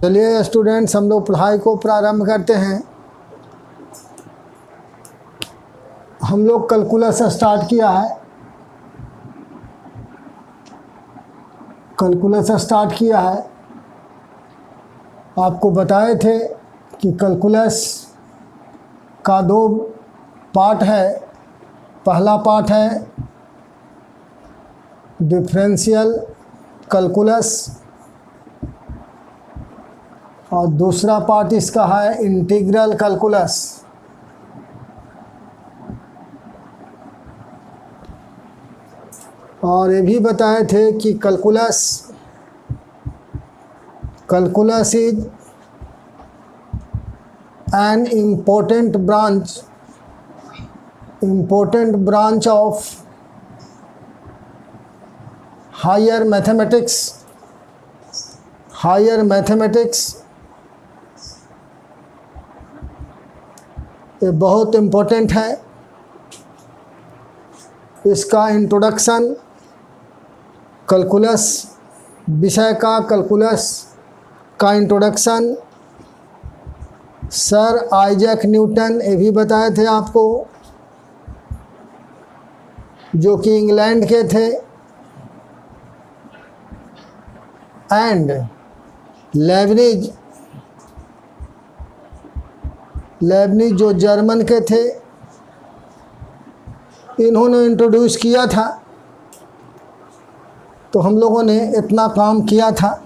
चलिए स्टूडेंट्स, हम लोग पढ़ाई को प्रारंभ करते हैं। हम लोग कैलकुलस स्टार्ट किया है। आपको बताए थे कि कैलकुलस का दो पार्ट है। पहला पार्ट है डिफरेंशियल कैलकुलस और दूसरा पार्ट इसका है इंटीग्रल कैलकुलस। और ये भी बताए थे कि calculus is an important branch of higher mathematics. ये बहुत इम्पोर्टेंट है। इसका इंट्रोडक्शन कैलकुलस विषय का इंट्रोडक्शन सर आइजैक न्यूटन ये भी बताए थे आपको, जो कि इंग्लैंड के थे, एंड लेबनिज जो जर्मन के थे, इन्होंने इंट्रोड्यूस किया था। तो हम लोगों ने इतना काम किया था।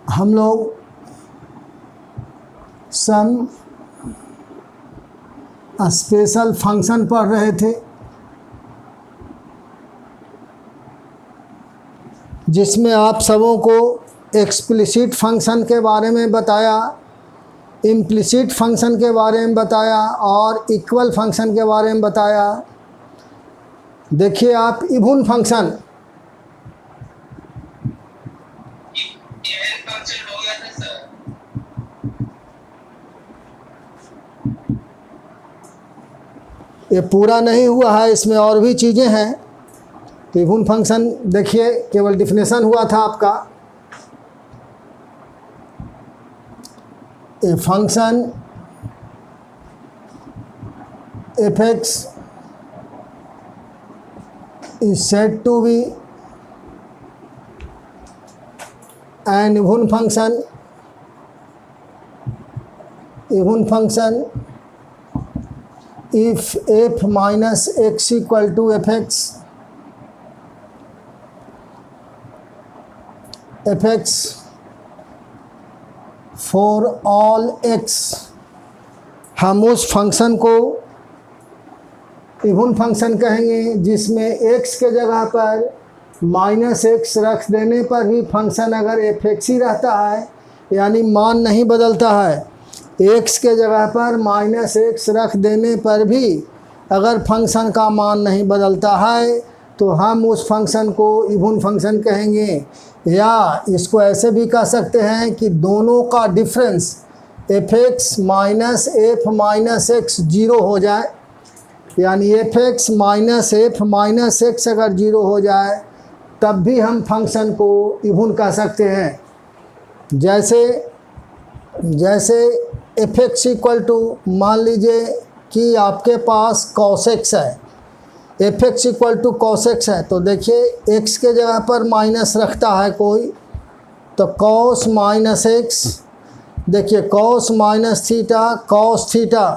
हम लोग सम स्पेशल फंक्शन पढ़ रहे थे, जिसमें आप सबों को एक्सप्लिसिट फंक्शन के बारे में बताया, इम्प्लिसिट फंक्शन के बारे में बताया और इक्वल फंक्शन के बारे में बताया। देखिए आप इवन फंक्शन, ये पूरा नहीं हुआ है, इसमें और भी चीज़ें हैं। तो इवन फंक्शन देखिए, केवल डिफिनेशन हुआ था आपका। A function f x is said to be an even function if f minus x equal to fx for all x, हम उस फंक्शन को इवन फंक्शन कहेंगे जिसमें x के जगह पर माइनस एक्स रख देने पर भी फंक्शन अगर fx ही रहता है, यानी मान नहीं बदलता है, x के जगह पर माइनस एक्स रख देने पर भी अगर फंक्शन का मान नहीं बदलता है, तो हम उस फंक्शन को इवन फंक्शन कहेंगे। या इसको ऐसे भी कह सकते हैं कि दोनों का difference f(x) minus f minus x zero हो जाए, यानी f(x) minus f minus x अगर जीरो हो जाए, तब भी हम फंक्शन को इवन कह सकते हैं। जैसे f(x) इक्वल टू, मान लीजिए कि आपके पास cos x है, f(x) equal to cos x है, तो देखिए x के जगह पर माइनस रखता है कोई, तो cos माइनस एक्स, देखिए cos minus theta cos theta,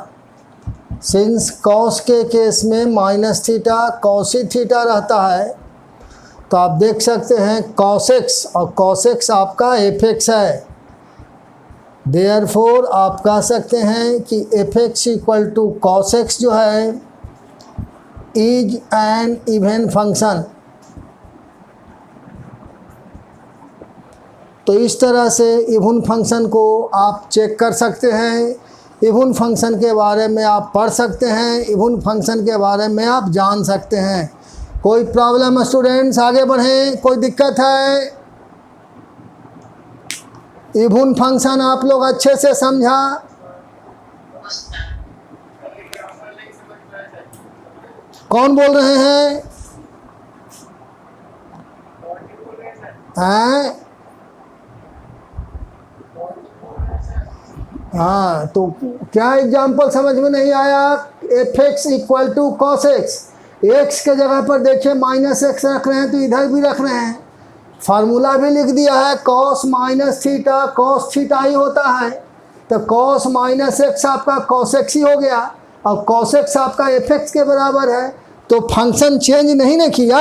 since cos के केस में माइनस थीटा cos ही थीटा रहता है, तो आप देख सकते हैं cos x और cos x आपका f(x) है। देयरफॉर आप कह सकते हैं कि f(x) equal to cos x जो है इज एन इवन फंक्शन। तो इस तरह से इवन फंक्शन को आप चेक कर सकते हैं इवन फंक्शन के बारे में आप पढ़ सकते हैं, इवन फंक्शन के बारे में आप जान सकते हैं। कोई प्रॉब्लम है स्टूडेंट्स? आगे बढ़ें, कोई दिक्कत है? इवन फंक्शन आप लोग अच्छे से समझा? कौन बोल रहे हैं? हैं? हाँ, तो क्या एग्जाम्पल समझ में नहीं आया? F x equal to cos x, x के जगह पर देखिए माइनस एक्स रख रहे हैं तो इधर भी रख रहे हैं, फार्मूला भी लिख दिया है, cos minus theta cos theta ही होता है। तो कॉस माइनस एक्स आपका कॉस एक्स ही हो गया, और कॉस एक्स आपका एफ एक्स के बराबर है। तो फंक्शन चेंज नहीं ना किया,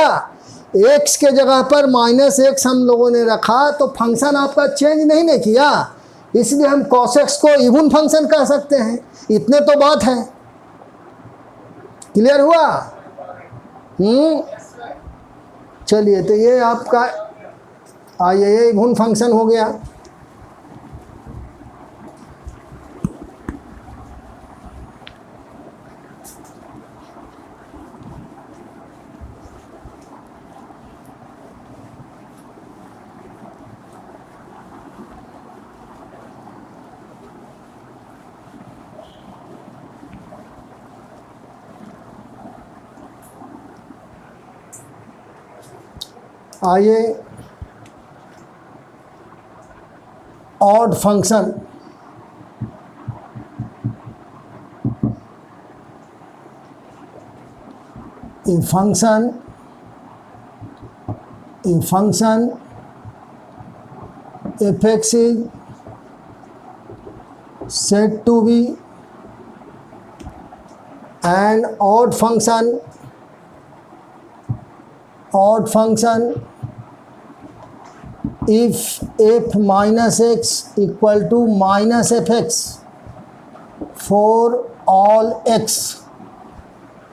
एक्स के जगह पर माइनस एक्स हम लोगों ने रखा, तो फंक्शन आपका चेंज नहीं ना किया, इसलिए हम कॉस एक्स को इवन फंक्शन कह सकते हैं। इतने तो बात है, क्लियर हुआ? चलिए, तो ये आपका ये इवन फंक्शन हो गया। आइए odd function, function f x is said to be an odd function if f minus x equal to minus fx for all x।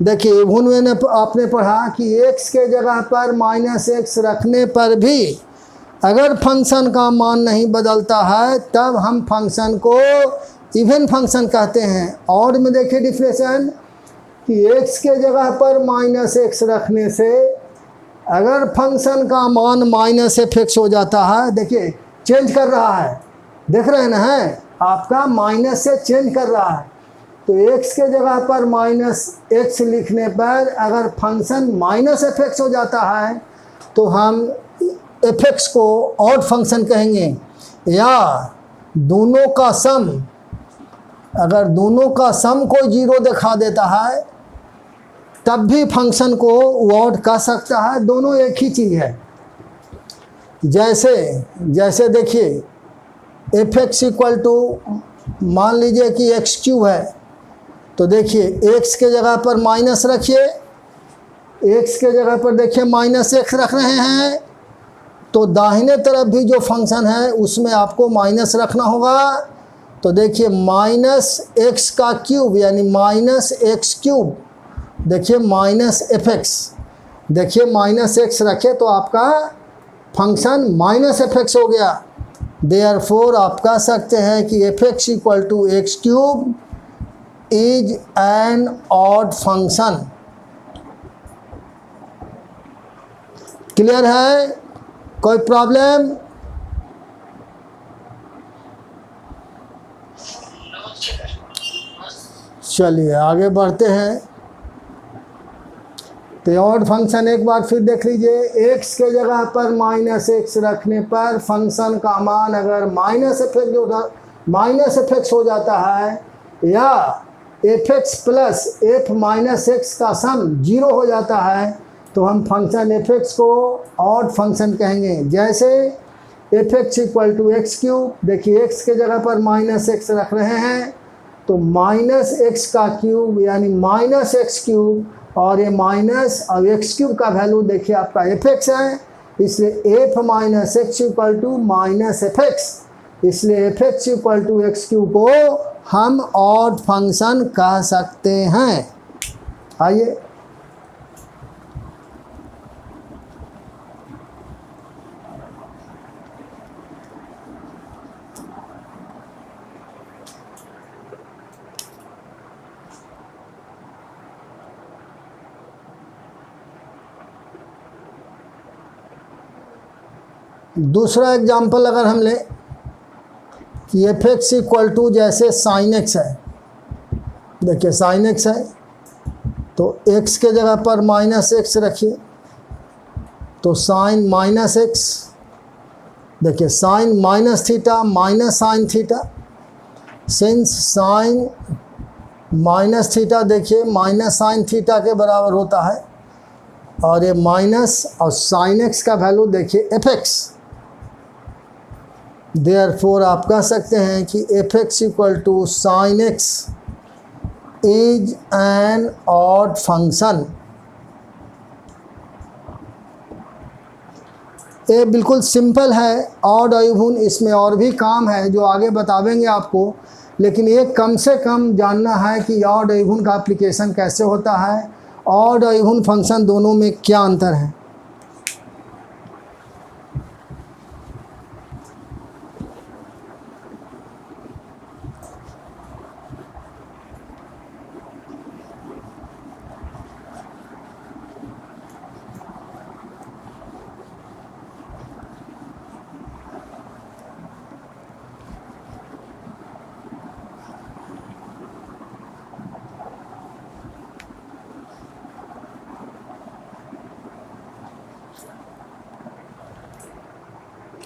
देखिए इवन में आपने पढ़ा कि x के जगह पर माइनस एक्स रखने पर भी अगर फंक्शन का मान नहीं बदलता है तब हम फंक्शन को इवन फंक्शन कहते हैं। और में देखिए डिफरेंशन कि x के जगह पर माइनस एक्स रखने से अगर फंक्शन का मान माइनस एफ एक्स हो जाता है, देखिए चेंज कर रहा है, देख रहे हैं ना, है आपका माइनस से चेंज कर रहा है। तो x के जगह पर माइनस एक्स लिखने पर अगर फंक्शन माइनस एफ एक्स हो जाता है तो हम एफ एक्स को ऑड फंक्शन कहेंगे। या दोनों का सम, अगर दोनों का सम कोई जीरो दिखा देता है तब भी फंक्शन को ऑड कह सकता है, दोनों एक ही चीज़ है। जैसे देखिए एफ एक्स इक्वल टू, मान लीजिए कि एक्स क्यूब है, तो देखिए एक्स के जगह पर माइनस रखिए, एक्स के जगह पर देखिए माइनस एक्स रख रहे हैं, तो दाहिने तरफ भी जो फंक्शन है उसमें आपको माइनस रखना होगा। तो देखिए माइनस एक्स का क्यूब यानी माइनस एक्स क्यूब, देखिए माइनस एफ एक्स, देखिए माइनस एक्स रखे तो आपका फंक्शन माइनस एफ एक्स हो गया। देयरफॉर आप कह सकते हैं कि f x equal to x cube is an odd function. Clear है? कोई प्रॉब्लम? चलिए आगे बढ़ते हैं। तो ऑड फंक्शन एक बार फिर देख लीजिए, एक्स के जगह पर माइनस एक्स रखने पर फंक्शन का मान अगर माइनस एफ एक्स हो जाता है या f x plus f minus x का सम जीरो हो जाता है तो हम फंक्शन एफ एक्स को ऑड फंक्शन कहेंगे। जैसे f x equal to x cube, देखिए एक्स के जगह पर माइनस एक्स रख रहे हैं तो माइनस एक्स का क्यूब यानी माइनस एक्स क्यूब, और ये माइनस और एक्स क्यूब का वैल्यू देखिए आपका एफ एक्स है, इसलिए F minus X equal to minus F X, इसलिए F x equal to x cube को हम ऑड फंक्शन कह सकते हैं। आइए दूसरा एग्जाम्पल अगर हम लें कि एफ एक्स इक्वल टू जैसे साइन एक्स है, देखिए साइन एक्स है तो एक्स के जगह पर माइनस एक्स रखिए, तो साइन माइनस एक्स, देखिए sine minus theta minus sine theta, since sine minus theta देखिए माइनस साइन थीटा के बराबर होता है, और ये माइनस और साइन एक्स का वैल्यू देखिए एफ एक्स। देयरफॉर आप कह सकते हैं कि f x equal to sine x is an odd function. ये बिल्कुल सिंपल है, ऑड और इवन, इसमें और भी काम है जो आगे बतावेंगे आपको, लेकिन ये कम से कम जानना है कि ऑड और इवन का एप्लीकेशन कैसे होता है, ऑड और इवन फंक्शन दोनों में क्या अंतर है।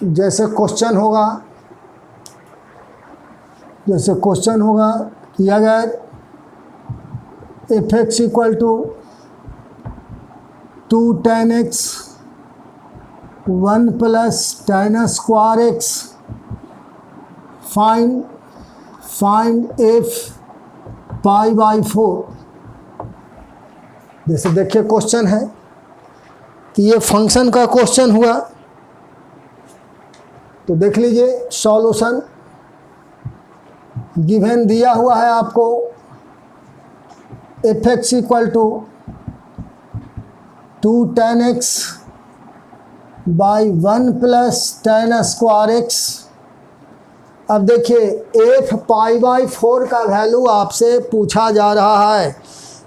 जैसे क्वेश्चन होगा कि अगर F x equal to 2 tan x 1 plus tan square x, find f pi by 4। जैसे देखिए क्वेश्चन है कि ये फंक्शन का क्वेश्चन हुआ, तो देख लीजिए सॉल्यूशन गिवन दिया हुआ है आपको, f x equal to 2 tan x by 1 plus tan square x. अब देखिए एफ पाई बाई 4 का वैल्यू आपसे पूछा जा रहा है,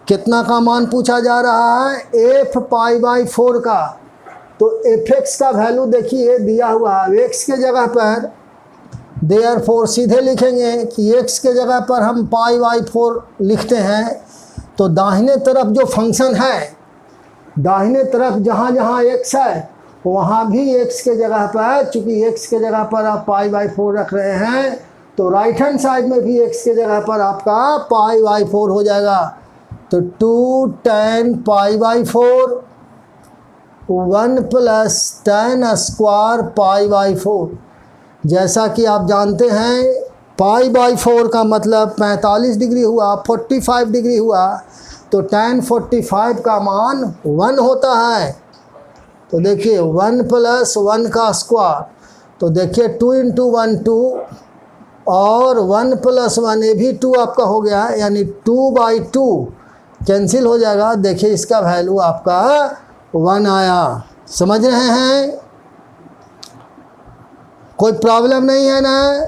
कितना का मान पूछा जा रहा है, एफ पाई बाई 4 का। तो एफ एक्स का वैल्यू देखिए दिया हुआ है, एक्स के जगह पर देयरफॉर सीधे लिखेंगे कि एक्स के जगह पर हम पाई बाई 4 लिखते हैं, तो दाहिने तरफ जो फंक्शन है, दाहिने तरफ जहाँ जहाँ एक्स है वहाँ भी एक्स के जगह पर, चूँकि एक्स के जगह पर आप पाई बाई 4 रख रहे हैं, तो राइट हैंड साइड में भी एक्स के जगह पर आपका पाई बाई 4 हो जाएगा। तो 2 tan pi by 4 1 plus tan square pi by 4। जैसा कि आप जानते हैं पाई बाई 4 का मतलब 45 डिग्री हुआ, 45 डिग्री हुआ, तो tan 45 का मान 1 होता है। तो देखिए 1 प्लस 1 का स्क्वायर, तो देखिए 2 × 1 2, और 1 प्लस 1 ये भी 2 आपका हो गया, यानी 2/2 कैंसिल हो जाएगा। देखिए इसका वैल्यू आपका 1 आया। समझ रहे हैं? कोई प्रॉब्लम नहीं है ना?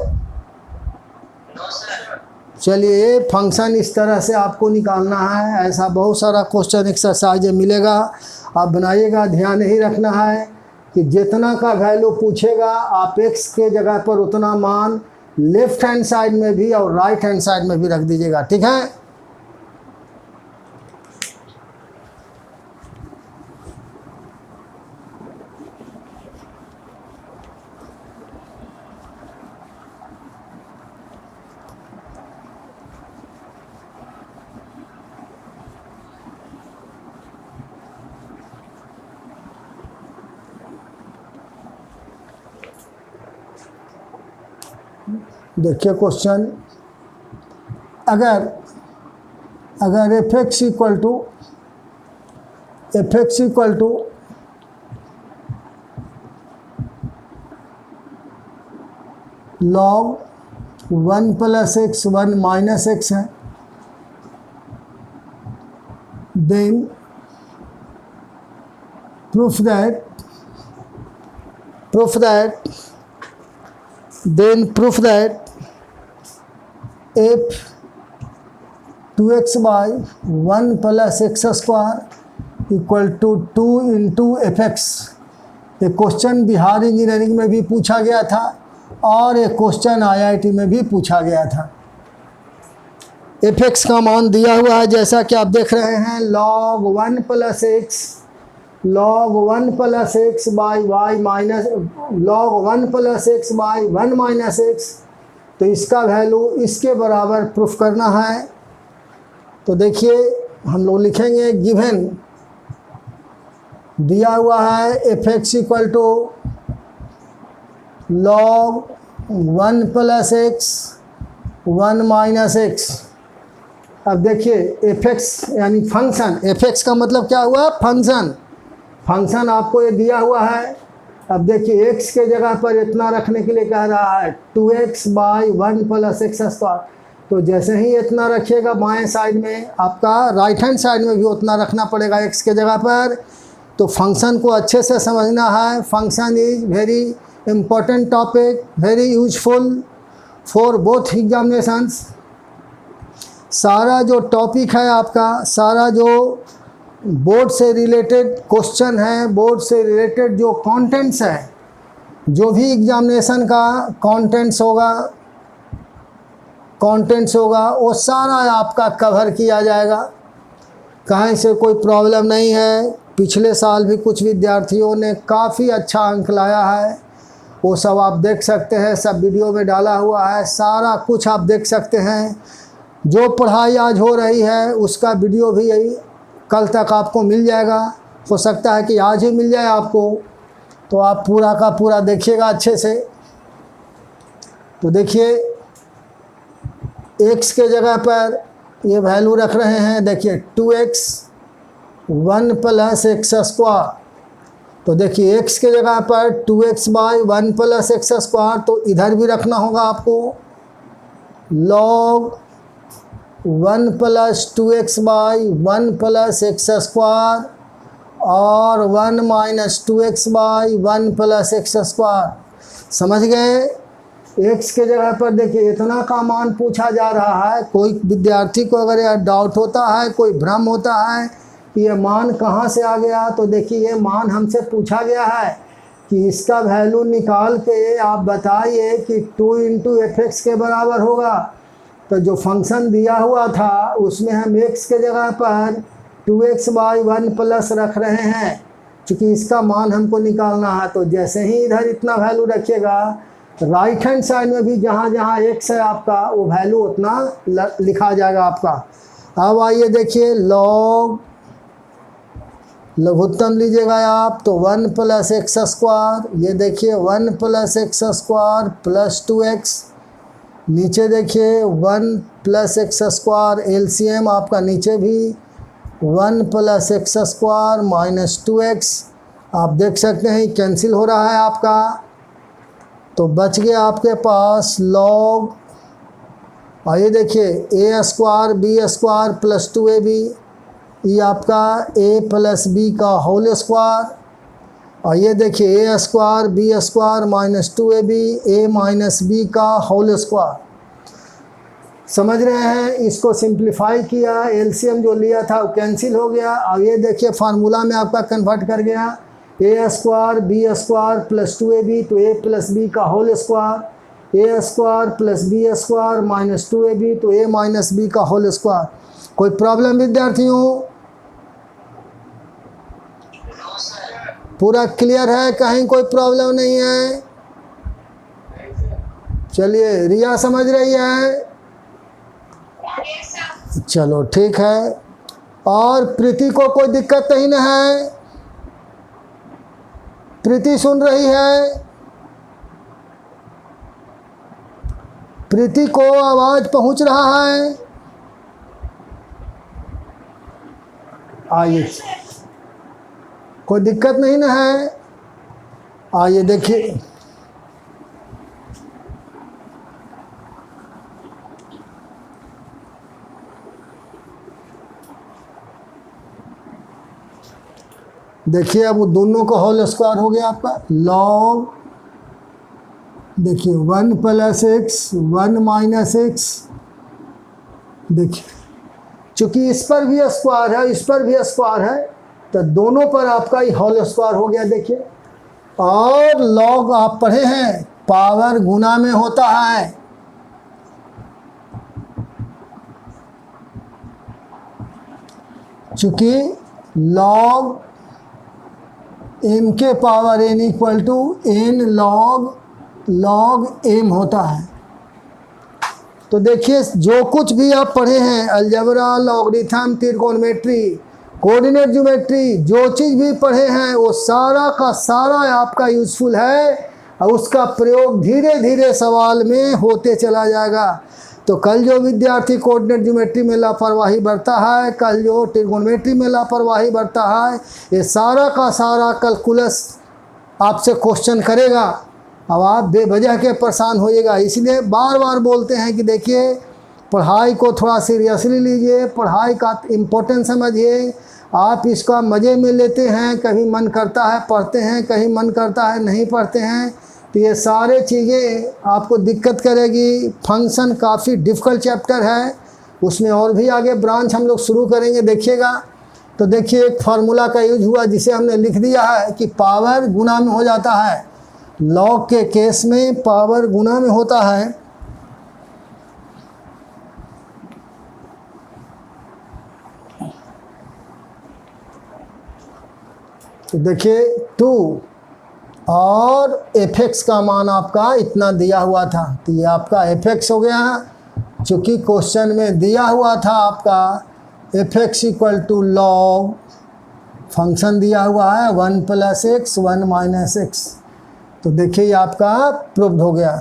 चलिए फंक्शन इस तरह से आपको निकालना है, ऐसा बहुत सारा क्वेश्चन एक्सरसाइज मिलेगा, आप बनाइएगा। ध्यान ही रखना है कि जितना का वैल्यू पूछेगा आप एक्स के जगह पर उतना मान लेफ्ट हैंड साइड में भी और राइट हैंड साइड में भी रख दीजिएगा, ठीक है? देखिए क्वेश्चन, अगर F x equal to log 1 plus x 1 minus X है, then proof that f 2x by 1 plus x square equal to 2 into fx, एक क्वेश्चन बिहार इंजीनियरिंग में भी पूछा गया था और एक क्वेश्चन IIT में भी पूछा गया था। fx का मान दिया हुआ है जैसा कि आप देख रहे हैं, log 1 plus x by y minus log 1 plus x by 1 minus x. तो इसका वैल्यू इसके बराबर प्रूफ करना है। तो देखिए हम लोग लिखेंगे गिवन दिया हुआ है fx equal to log 1 plus x 1 minus x. अब देखिए fx यानी फंक्शन, fx का मतलब क्या हुआ, फंक्शन आपको ये दिया हुआ है। अब देखिए x के जगह पर इतना रखने के लिए कह रहा है 2x by 1 plus x square. तो जैसे ही इतना रखिएगा बाएं साइड में, आपका राइट हैंड साइड में भी उतना रखना पड़ेगा x के जगह पर। तो फंक्शन को अच्छे से समझना है। Function is very important topic, very useful for both examinations. सारा जो टॉपिक है आपका, सारा जो बोर्ड से रिलेटेड क्वेश्चन है, बोर्ड से रिलेटेड जो कंटेंट्स है, जो भी एग्जामिनेशन का कंटेंट्स होगा वो सारा आपका कवर किया जाएगा। कहीं से कोई प्रॉब्लम नहीं है। पिछले साल भी कुछ विद्यार्थियों ने काफ़ी अच्छा अंक लाया है, वो सब आप देख सकते हैं, सब वीडियो में डाला हुआ है, सारा कुछ आप देख सकते हैं। जो पढ़ाई आज हो रही है उसका वीडियो भी यही कल तक आपको मिल जाएगा। हो सकता है कि आज ही मिल जाए आपको, तो आप पूरा का पूरा देखिएगा अच्छे से। तो देखिए x के जगह पर ये वैल्यू रख रहे हैं, देखिए 2x 1 प्लस एक्स स्क्वायर। तो देखिए x के जगह पर 2x by 1 plus x square, तो इधर भी रखना होगा आपको log 1 plus 2x by 1 plus x square और 1 minus 2x by 1 plus x square. समझ गए? x के जगह पर देखिए इतना का मान पूछा जा रहा है। कोई विद्यार्थी को अगर यह डाउट होता है, कोई भ्रम होता है कि ये मान कहाँ से आ गया, तो देखिए ये मान हमसे पूछा गया है कि इसका वैल्यू निकाल के आप बताइए कि 2 इंटू fx के बराबर होगा। तो जो फंक्शन दिया हुआ था उसमें हम x के जगह पर 2x बाई 1 प्लस रख रहे हैं, क्योंकि इसका मान हमको निकालना है। तो जैसे ही इधर इतना वैल्यू रखिएगा, राइट हैंड साइड में भी जहाँ जहाँ x है आपका, वो वैल्यू उतना लिखा जाएगा आपका। अब आइए देखिए लघुत्तम लीजिएगा आप, तो 1 प्लस एक्स स्क्वायर, ये देखिए 1 plus x square plus 2x, नीचे देखिए 1 प्लस एक्स स्क्वायर, एलसीएम आपका नीचे भी 1 plus x square minus 2x। आप देख सकते हैं कैंसिल हो रहा है आपका, तो बच गया आपके पास लॉग, आइए देखिए a square b square plus 2ab, ये आपका a प्लस बी का होल स्क्वायर, और ये देखिए a square b square minus 2ab a minus b का होल स्क्वायर। समझ रहे हैं? इसको सिंप्लीफाई किया, एलसीएम जो लिया था वो कैंसिल हो गया। और ये देखिए फार्मूला में आपका कन्वर्ट कर गया, a square b square plus 2ab तो a प्लस बी का whole square, a square plus b square minus 2ab तो a माइनस बी का होल स्क्वायर। कोई प्रॉब्लम विद्यार्थियों? पूरा क्लियर है, कहीं कोई प्रॉब्लम नहीं है? चलिए, रिया समझ रही है? चलो ठीक है। और प्रीति को कोई दिक्कत नहीं ना है? प्रीति सुन रही है? प्रीति को आवाज पहुंच रहा है? आइए, कोई दिक्कत नहीं ना है? आइए देखिए, देखिए अब वो दोनों का होल स्क्वायर हो गया आपका। लॉग देखिए 1 प्लस एक्स 1 माइनस एक्स, देखिए चूँकि इस पर भी स्क्वायर है, इस पर भी स्क्वायर है, तो दोनों पर आपका ही होल स्क्वायर हो गया। देखिए और लॉग आप पढ़े हैं पावर गुना में होता है। चूंकि लॉग m के power n equal to n log m होता है। तो देखिए जो कुछ भी आप पढ़े हैं अलजेब्रा, लॉगरिथम, त्रिकोणमिति, कोऑर्डिनेट ज्योमेट्री, जो चीज़ भी पढ़े हैं वो सारा का सारा आपका यूज़फुल है और उसका प्रयोग धीरे धीरे सवाल में होते चला जाएगा। तो कल जो विद्यार्थी कोऑर्डिनेट ज्योमेट्री में लापरवाही बरता है, कल जो त्रिकोणमिति में लापरवाही बरता है, ये सारा का सारा कैलकुलस आपसे क्वेश्चन करेगा। अब आप बेवजह के परेशान होइएगा। इसलिए बार बार बोलते हैं कि देखिए पढ़ाई को थोड़ा सीरियसली लीजिए, पढ़ाई का इम्पोर्टेंस समझिए। आप इसका मज़े में लेते हैं, कभी मन करता है पढ़ते हैं, कहीं मन करता है नहीं पढ़ते हैं, तो ये सारे चीज़ें आपको दिक्कत करेगी। फंक्शन काफ़ी डिफ़िकल्ट चैप्टर है, उसमें और भी आगे ब्रांच हम लोग शुरू करेंगे, देखिएगा। तो देखिए एक फार्मूला का यूज हुआ जिसे हमने लिख दिया है कि पावर गुना में हो जाता है। लॉग के केस में पावर गुना में होता है। तो देखिए 2 और fx का मान आपका इतना दिया हुआ था, तो ये आपका fx हो गया। चूँकि क्वेश्चन में दिया हुआ था आपका fx equal to log, function दिया हुआ है 1 + x 1 - x। तो देखिए आपका प्रूव्ड हो गया।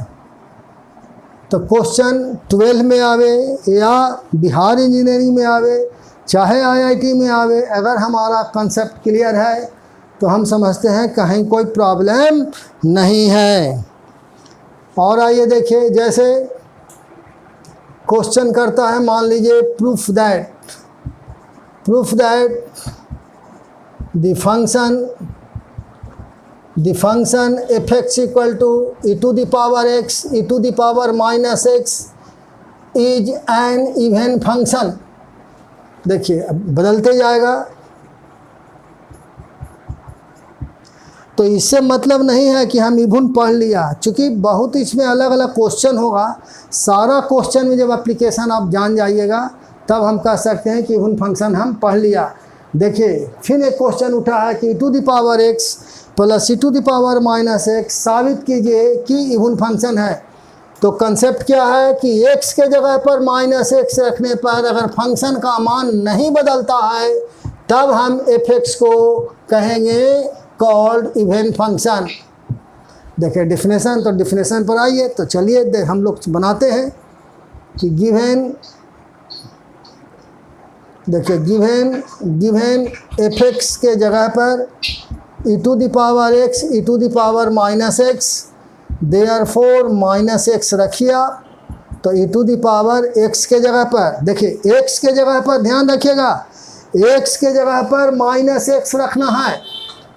तो क्वेश्चन 12 में आवे या बिहार इंजीनियरिंग में आवे, चाहे IIT में आवे, अगर हमारा कंसेप्ट क्लियर है तो हम समझते हैं कहीं कोई प्रॉब्लम नहीं है। और आइए देखिए, जैसे क्वेश्चन करता है, मान लीजिए proof that the function fx equal to e⁻x e⁻⁻x is an even function. देखिए अब बदलते जाएगा, तो इससे मतलब नहीं है कि हम इवन पढ़ लिया, चूँकि बहुत इसमें अलग अलग क्वेश्चन होगा। सारा क्वेश्चन में जब एप्लीकेशन आप जान जाइएगा तब हम कह सकते हैं कि इवन फंक्शन हम पढ़ लिया। देखिए फिर एक क्वेश्चन उठा है कि e⁻x + e⁻⁻x साबित कीजिए कि इवन फंक्शन है। तो कंसेप्ट क्या है कि x के जगह पर -x रखने पर अगर फंक्शन का मान नहीं बदलता है तब हम fx को कहेंगे कॉल्ड इवन फंक्शन। देखिए डेफिनेशन, तो डेफिनेशन पर आइए। तो चलिए हम लोग बनाते हैं कि गिवन, देखिए गिवन fx के जगह पर e⁻x e⁻⁻x देयरफॉर -x रखिए। तो e⁻x के जगह पर, देखिए x के जगह पर ध्यान रखिएगा, x के जगह पर -x रखना है।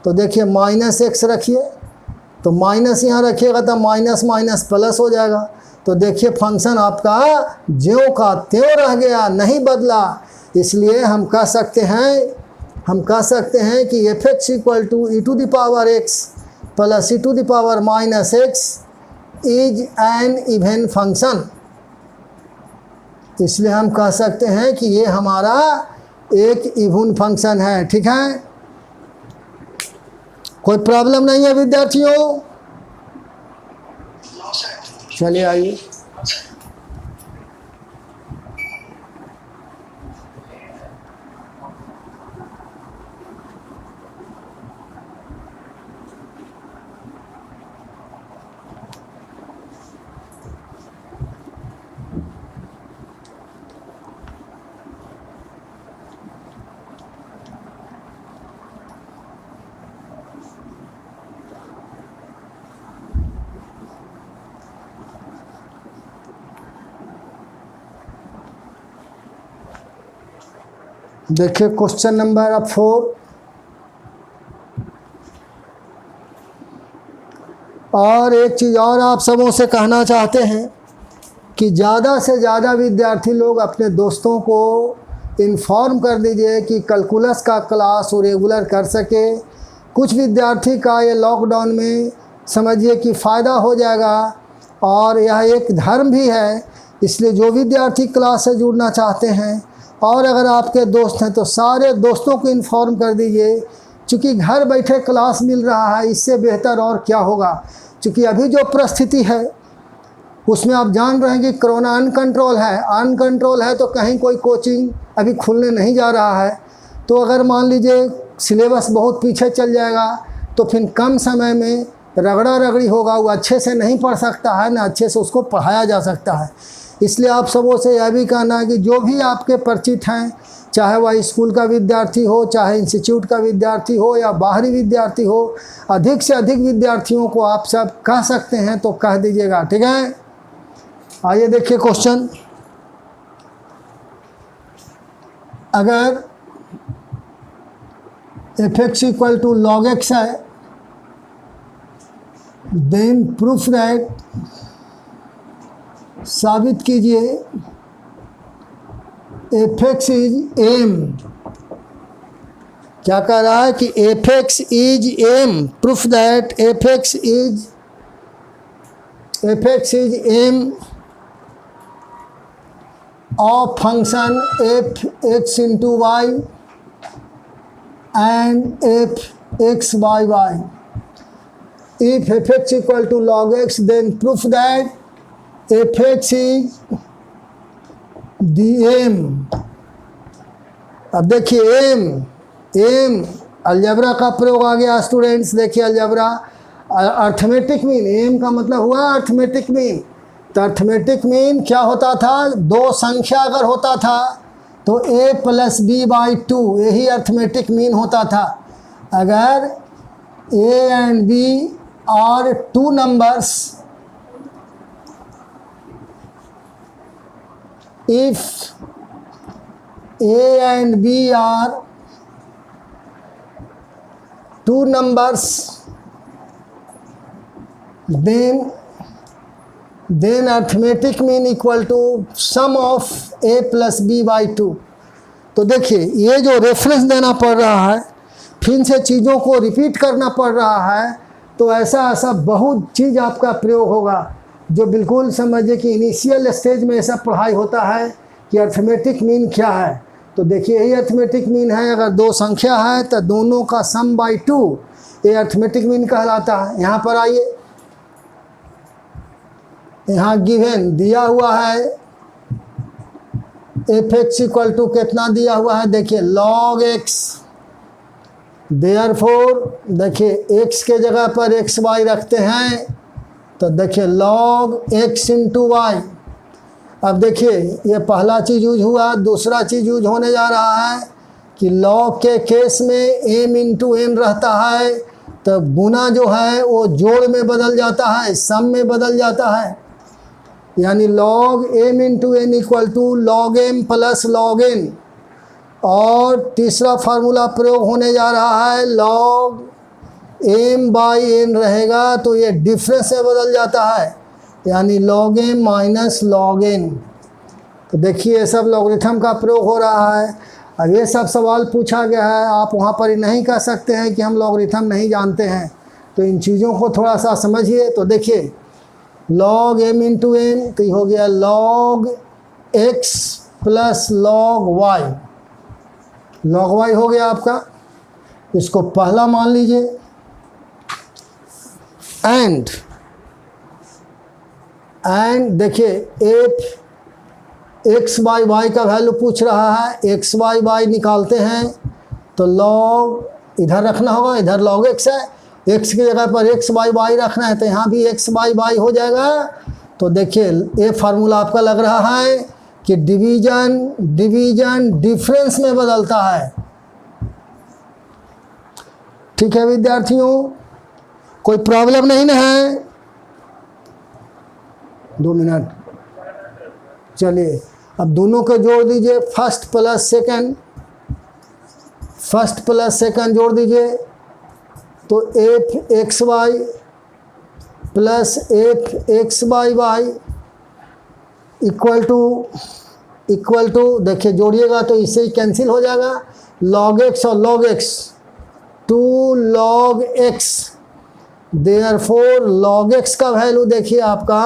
तो देखिए -x रखिए, तो माइनस यहाँ रखिएगा तो माइनस माइनस प्लस हो जाएगा। तो देखिए फंक्शन आपका ज्यों का त्यों रह गया, नहीं बदला। इसलिए हम कह सकते हैं कि fx equal to e⁻x + e⁻⁻x is an even function. इसलिए हम कह सकते हैं कि ये हमारा एक इवन फंक्शन है। ठीक है, कोई प्रॉब्लम नहीं है विद्यार्थियों। चलिए आइए, देखिए क्वेश्चन नंबर 4। और एक चीज़ और आप सबों से कहना चाहते हैं कि ज़्यादा से ज़्यादा विद्यार्थी लोग अपने दोस्तों को इन्फॉर्म कर दीजिए कि कैलकुलस का क्लास वो रेगुलर कर सके। कुछ विद्यार्थी का ये लॉकडाउन में समझिए कि फ़ायदा हो जाएगा, और यह एक धर्म भी है। इसलिए जो विद्यार्थी क्लास से जुड़ना चाहते हैं और अगर आपके दोस्त हैं तो सारे दोस्तों को इन्फॉर्म कर दीजिए, क्योंकि घर बैठे क्लास मिल रहा है, इससे बेहतर और क्या होगा। क्योंकि अभी जो परिस्थिति है उसमें आप जान रहे हैं कि कोरोना अनकंट्रोल है तो कहीं कोई कोचिंग अभी खुलने नहीं जा रहा है। तो अगर मान लीजिए सिलेबस बहुत पीछे चल जाएगा तो फिर कम समय में रगड़ा रगड़ी होगा, वो अच्छे से नहीं पढ़ सकता है, ना अच्छे से उसको पढ़ाया जा सकता है। इसलिए आप सबों से यह भी कहना है कि जो भी आपके परिचित हैं, चाहे वह स्कूल का विद्यार्थी हो, चाहे इंस्टीट्यूट का विद्यार्थी हो या बाहरी विद्यार्थी हो, अधिक से अधिक विद्यार्थियों को आप सब कह सकते हैं तो कह दीजिएगा, ठीक है। आइए देखिए क्वेश्चन, अगर f(x) = log x है, देन प्रूफ दैट, साबित कीजिए f(x) इज m। क्या कह रहा है कि f(x) is m, proof that f(x) is m of function f(x) into y and f(x) by y. If f(x) = log x, then proof that f(x) is dm। अब देखिए m algebra का प्रयोग आ गया स्टूडेंट्स। देखिए अलजेब्रा अर्थमेटिक मीन, m का मतलब हुआ arithmetic mean. तो अर्थमेटिक मीन क्या होता था, दो संख्या अगर होता था तो a + b/2, यही अर्थमेटिक मीन होता था। अगर a and b are two numbers, if a and b are two numbers, then arithmetic mean equal to sum of a + b/2। तो देखिए ये जो रेफरेंस देना पड़ रहा है, फिर से चीज़ों को रिपीट करना पड़ रहा है, तो ऐसा बहुत चीज़ आपका प्रयोग होगा जो बिल्कुल समझिए कि इनिशियल स्टेज में ऐसा पढ़ाई होता है कि अर्थमेटिक मीन क्या है। तो देखिए यही अर्थमेटिक मीन है, अगर दो संख्या है तो दोनों का सम बाई 2, ये अर्थमेटिक मीन कहलाता है। यहाँ पर आइए, यहाँ गिवन दिया हुआ है f(x) = कितना दिया हुआ है, देखिए log x। देयरफॉर देखिए x के जगह पर xy रखते हैं तो देखिए log x into y। अब देखिए ये पहला चीज़ यूज हुआ, दूसरा चीज़ यूज होने जा रहा है कि log के केस में m into n रहता है, तो गुना जो है वो जोड़ में बदल जाता है, सम में बदल जाता है। यानी log m into n = log m + log n। और तीसरा फार्मूला प्रयोग होने जा रहा है log m/n रहेगा, तो ये डिफरेंस में बदल जाता है, यानी log m - log n। तो देखिए ये सब लॉगरिथम का प्रयोग हो रहा है। अब ये सब सवाल पूछा गया है, आप वहाँ पर ही नहीं कह सकते हैं कि हम लॉगरिथम नहीं जानते हैं। तो इन चीज़ों को थोड़ा सा समझिए। तो देखिए log m into n तो ये हो गया log x + log y। log y हो गया आपका, इसको पहला मान लीजिए। एंड देखिए f(x/y) का वैल्यू पूछ रहा है, x/y निकालते हैं तो log इधर रखना होगा, इधर log x है, x की जगह पर x/y रखना है तो यहाँ भी x/y हो जाएगा। तो देखिए ये फार्मूला आपका लग रहा है कि डिवीजन डिफरेंस में बदलता है। ठीक है विद्यार्थियों, कोई प्रॉब्लम नहीं ना है? 2 मिनट, चलिए अब दोनों को जोड़ दीजिए, फर्स्ट प्लस सेकंड जोड़ दीजिए तो f(xy) + f(x/y) इक्वल टू देखिए जोड़िएगा तो इससे ही कैंसिल हो जाएगा, log x और log x। 2 log x, therefore log x का वैल्यू देखिए आपका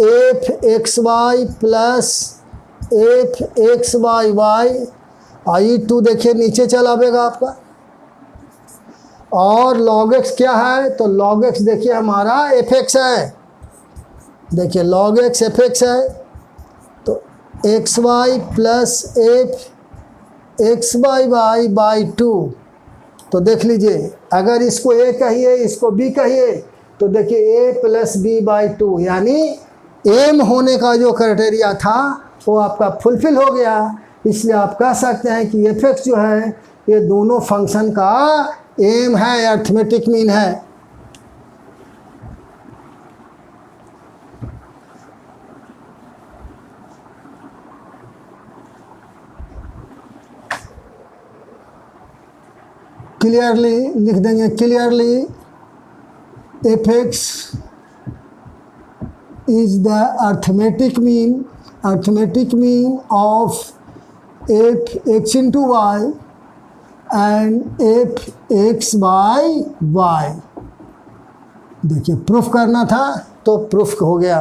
F x Y plus F x Y Y, आई 2 देखिए नीचे चला आएगा आपका। और log x क्या है, तो log x देखिए हमारा एफ एक्स है, देखिए log x एफ एक्स है, तो x Y plus F x Y y by 2। तो देख लीजिए, अगर इसको a कहिए इसको b कहिए तो देखिए a प्लस बी बाई 2, यानी एम होने का जो क्राइटेरिया था वो आपका फुलफिल हो गया। इसलिए आप कह सकते हैं कि एफ एक्स जो है ये दोनों फंक्शन का एम है, अर्थमेटिक मीन है। क्लियरली लिख देंगे, clearly F x is the arithmetic mean of f x into y and f x by y। देखिए प्रूफ करना था तो प्रूफ हो गया।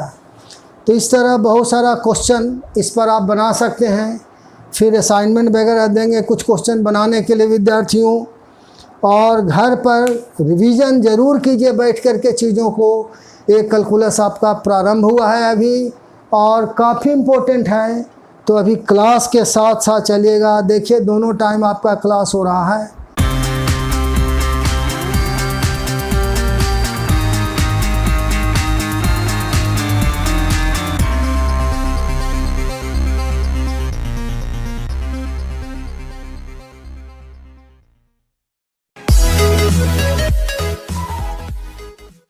तो इस तरह बहुत सारा क्वेश्चन इस पर आप बना सकते हैं। फिर असाइनमेंट वगैरह देंगे कुछ क्वेश्चन बनाने के लिए विद्यार्थियों, और घर पर रिवीजन ज़रूर कीजिए बैठ कर के चीज़ों को। एक कैलकुलस आपका प्रारंभ हुआ है अभी और काफ़ी इम्पोर्टेंट है, तो अभी क्लास के साथ साथ चलिएगा। देखिए दोनों टाइम आपका क्लास हो रहा है।